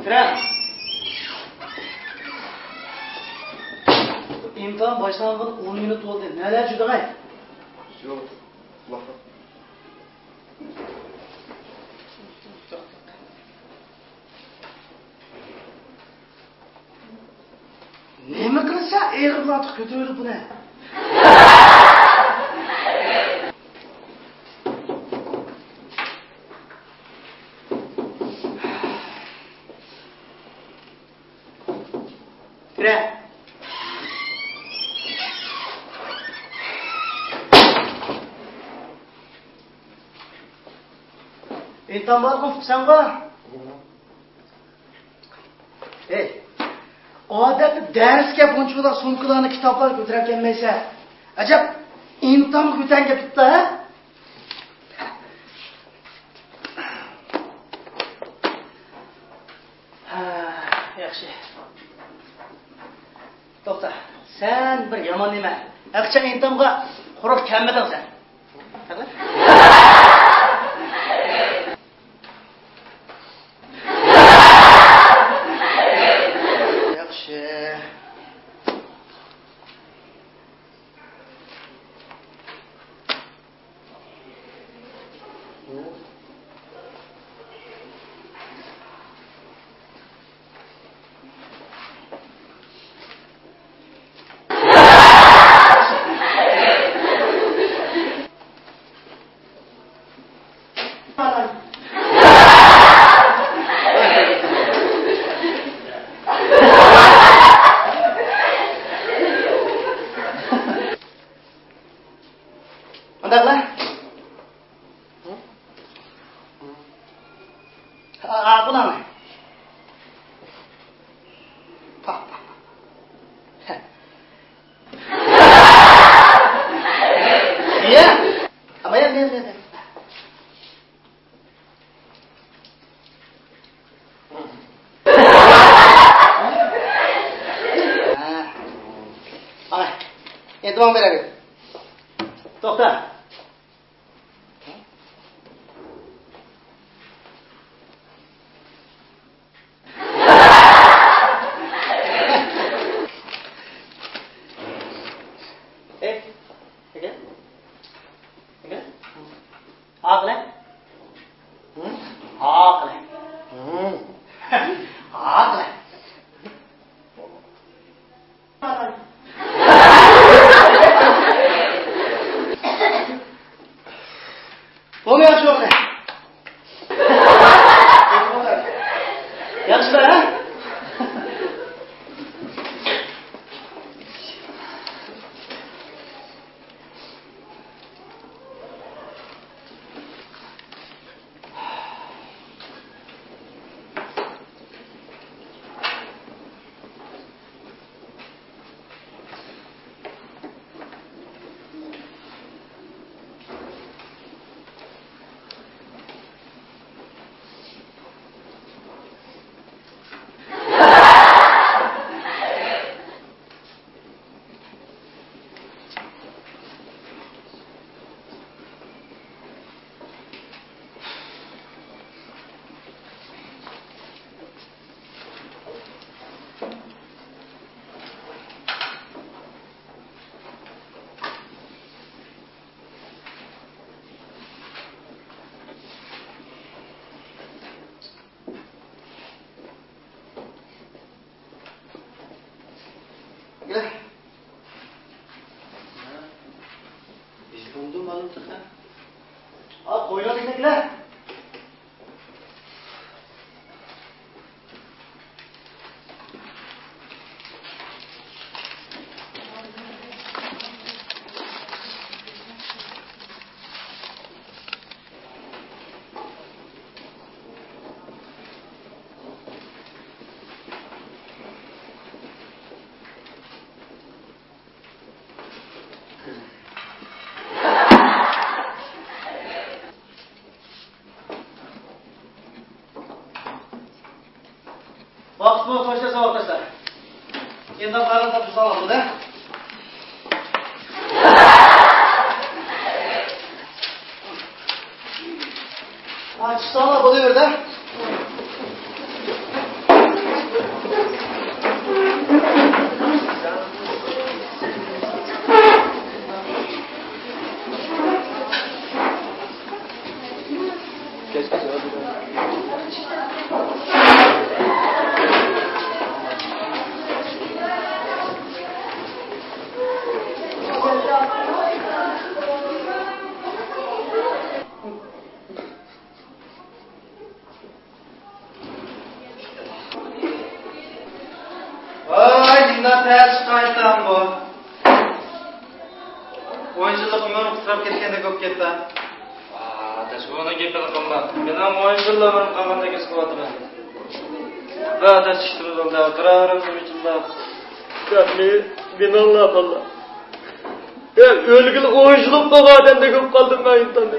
Kira. İmtihan başlanmadan 10 minut oldu. Neler juda gay? Yok. Lafa. Nima qilsa, eg'ib atiq ko'tarib buni. Kira. İntan var mı? Sen var. Hey. Odatda darsga bunchalar sumkalarni, kitoblar ko'tarib kelmaysa, ajab imtihon ko'tanga bitdi, ha? Yaxshi. To'xta. Sen bir yomon nima? Aqcha imtihonga quruq kelmading sen. Andaklah. Aku nama. Pak. Iya. Apa ya? Lihat. Itu bang berapa? Tohta. Akle? Akle. Akle. Bunu yapıyor ne? Yaxshi ha? Gila. Bizi bundu malum tıkla. Al koyuyor bizdekiler. Vaqt bu to'shda savoqlar. Endi qaror topib savoqda. Aç sana bo'laverdi. Bundan ters çıkartan bu. Oyunculukımı kusurap ketgende köp ketdi. Taşbona gepini qilma. Men ham oyunchilarim qilganda kesib o'tiraman. Ba'da chiqtirdim, o'tiraverim ichimda. Men Allah. Ölgül oyunculuk qilganda ko'p qoldim men intanda.